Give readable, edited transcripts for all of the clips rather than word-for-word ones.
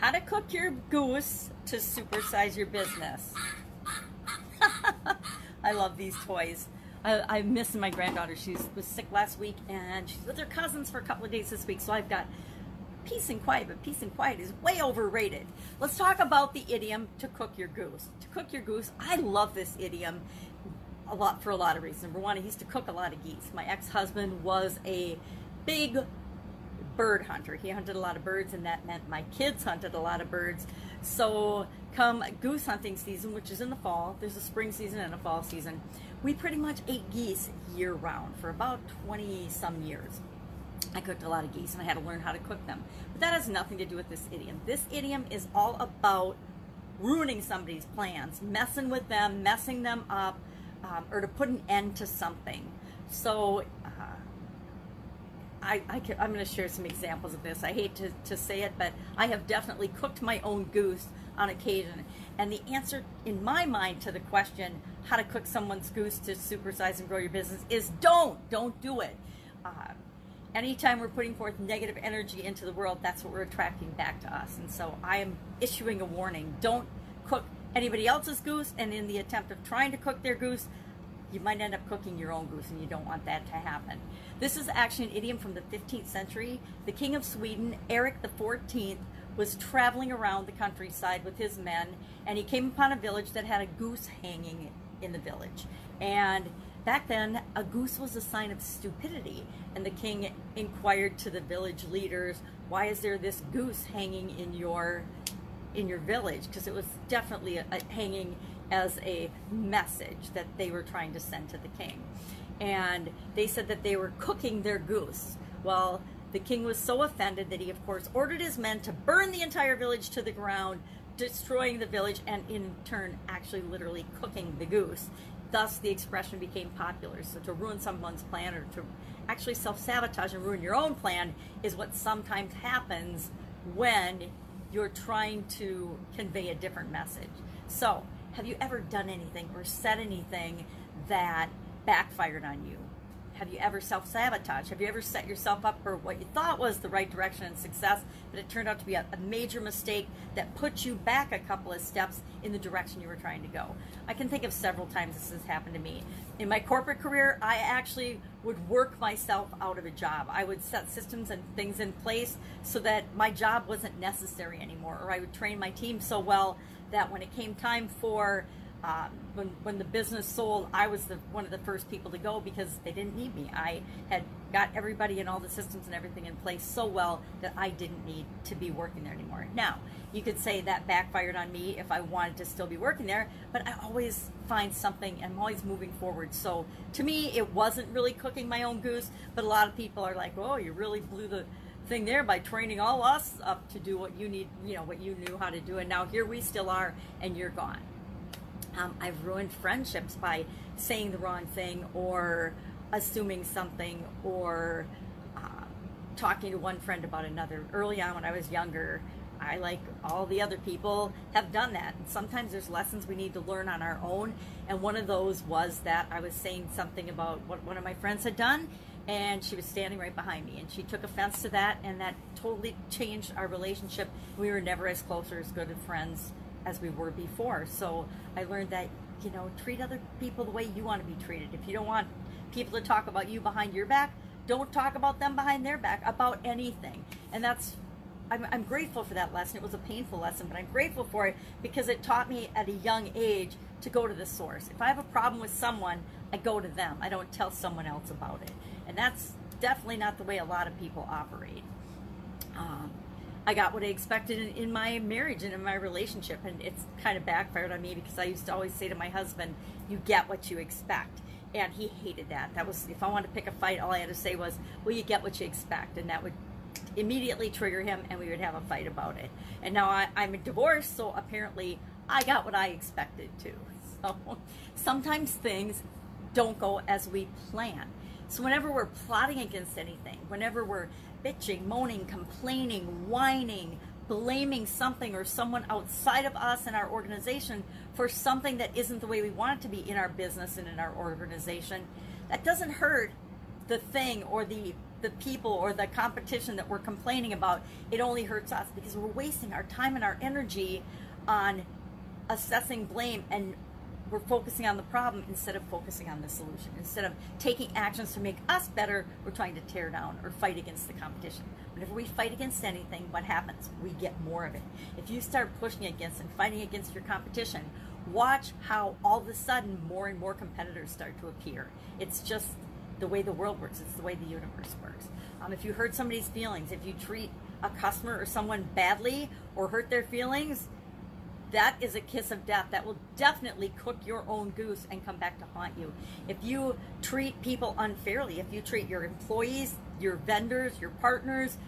How to cook your goose to supersize your business. I love these toys. I'm missing my granddaughter. She was sick last week, and she's with her cousins for a couple of days this week, so I've got peace and quiet, but peace and quiet is way overrated. Let's talk about the idiom to cook your goose. To cook your goose, I love this idiom for a lot of reasons. Number one, I used to cook a lot of geese. My ex-husband was a big bird hunter. He hunted a lot of birds, and that meant my kids hunted a lot of birds. So come goose hunting season, which is in the fall, there's a spring season and a fall season, we pretty much ate geese year round for about 20 some years. I cooked a lot of geese and I had to learn how to cook them. But that has nothing to do with this idiom. This idiom is all about ruining somebody's plans, messing with them, messing them up, or to put an end to something. So I'm going to share some examples of this. I hate to say it, but I have definitely cooked my own goose on occasion. And the answer in my mind to the question, how to cook someone's goose to supersize and grow your business, is don't do it. Anytime we're putting forth negative energy into the world, that's what we're attracting back to us. And so I am issuing a warning. Don't cook anybody else's goose, and in the attempt of trying to cook their goose, you might end up cooking your own goose, and you don't want that to happen. This is actually an idiom from the 15th century. The King of Sweden, Eric XIV, was traveling around the countryside with his men, and he came upon a village that had a goose hanging in the village. And back then, a goose was a sign of stupidity, and the king inquired to the village leaders, why is there this goose hanging in your village? Because it was definitely hanging as a message that they were trying to send to the king. And they said that they were cooking their goose. Well, the king was so offended that he, of course, ordered his men to burn the entire village to the ground, destroying the village, and in turn actually literally cooking the goose. Thus, the expression became popular. So to ruin someone's plan, or to actually self-sabotage and ruin your own plan, is what sometimes happens when you're trying to convey a different message. So, have you ever done anything or said anything that backfired on you? Have you ever self-sabotaged? Have you ever set yourself up for what you thought was the right direction and success, but it turned out to be a major mistake that put you back a couple of steps in the direction you were trying to go? I can think of several times this has happened to me. In my corporate career, I actually would work myself out of a job. I would set systems and things in place so that my job wasn't necessary anymore, or I would train my team so well that when it came time for when the business sold, I was one of the first people to go because they didn't need me. I had got everybody and all the systems and everything in place so well that I didn't need to be working there anymore. Now, you could say that backfired on me if I wanted to still be working there, but I always find something, and I'm always moving forward. So to me, it wasn't really cooking my own goose, but a lot of people are like, oh, you really blew the thing there by training all us up to do what you need, what you knew how to do, and now here we still are, and you're gone. I've ruined friendships by saying the wrong thing, or assuming something, or talking to one friend about another. Early on when I was younger, I, like all the other people, have done that. And sometimes there's lessons we need to learn on our own, and one of those was that I was saying something about what one of my friends had done, and she was standing right behind me, and she took offense to that, and that totally changed our relationship. We were never as close or as good of friends as we were before. So I learned that, treat other people the way you want to be treated. If you don't want people to talk about you behind your back, don't talk about them behind their back about anything. And I'm grateful for that lesson. It was a painful lesson, but I'm grateful for it because it taught me at a young age to go to the source. If I have a problem with someone, I go to them. I don't tell someone else about it. And that's definitely not the way a lot of people operate. I got what I expected in my marriage and in my relationship, and it's kind of backfired on me because I used to always say to my husband, you get what you expect. And he hated that. That was, if I wanted to pick a fight, all I had to say was, well, you get what you expect. And that would immediately trigger him, and we would have a fight about it. And now I'm divorced, so apparently I got what I expected too. So sometimes things don't go as we plan. So whenever we're plotting against anything, whenever we're bitching, moaning, complaining, whining, blaming something or someone outside of us and our organization for something that isn't the way we want it to be in our business and in our organization, that doesn't hurt the thing or the the people or the competition that we're complaining about, it only hurts us because we're wasting our time and our energy on assessing blame, and we're focusing on the problem instead of focusing on the solution. Instead of taking actions to make us better, we're trying to tear down or fight against the competition. Whenever we fight against anything, what happens? We get more of it. If you start pushing against and fighting against your competition, watch how all of a sudden more and more competitors start to appear. It's just the way the world works. It's the way the universe works. If you hurt somebody's feelings, if you treat a customer or someone badly or hurt their feelings, that is a kiss of death. That will definitely cook your own goose and come back to haunt you. If you treat people unfairly, if you treat your employees, your vendors, your partners,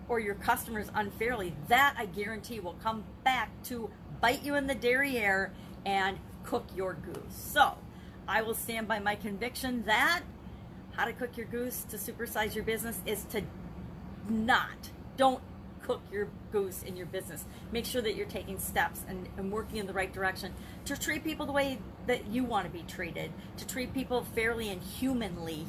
or your customers unfairly, that I guarantee will come back to bite you in the derriere and cook your goose. So I will stand by my conviction that how to cook your goose to supersize your business is to don't cook your goose in your business. Make sure that you're taking steps and working in the right direction to treat people the way that you want to be treated, to treat people fairly and humanely,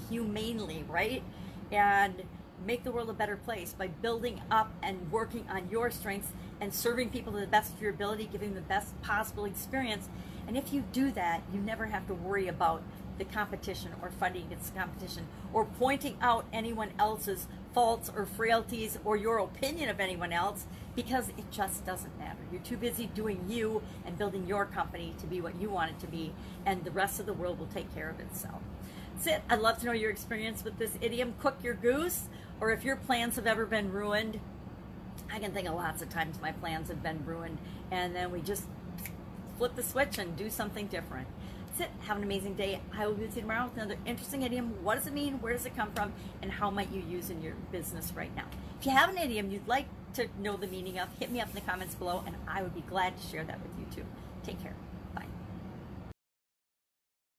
right? And make the world a better place by building up and working on your strengths and serving people to the best of your ability, giving them the best possible experience. And if you do that, you never have to worry about the competition or fighting against the competition or pointing out anyone else's faults or frailties or your opinion of anyone else, because it just doesn't matter. You're too busy doing you and building your company to be what you want it to be, and the rest of the world will take care of itself. That's it. I'd love to know your experience with this idiom, cook your goose, or if your plans have ever been ruined. I can think of lots of times my plans have been ruined, and then we just flip the switch and do something different. That's it. Have an amazing day. I will be with you tomorrow with another interesting idiom. What does it mean? Where does it come from? And how might you use in your business right now? If you have an idiom you'd like to know the meaning of, hit me up in the comments below, and I would be glad to share that with you too. Take care.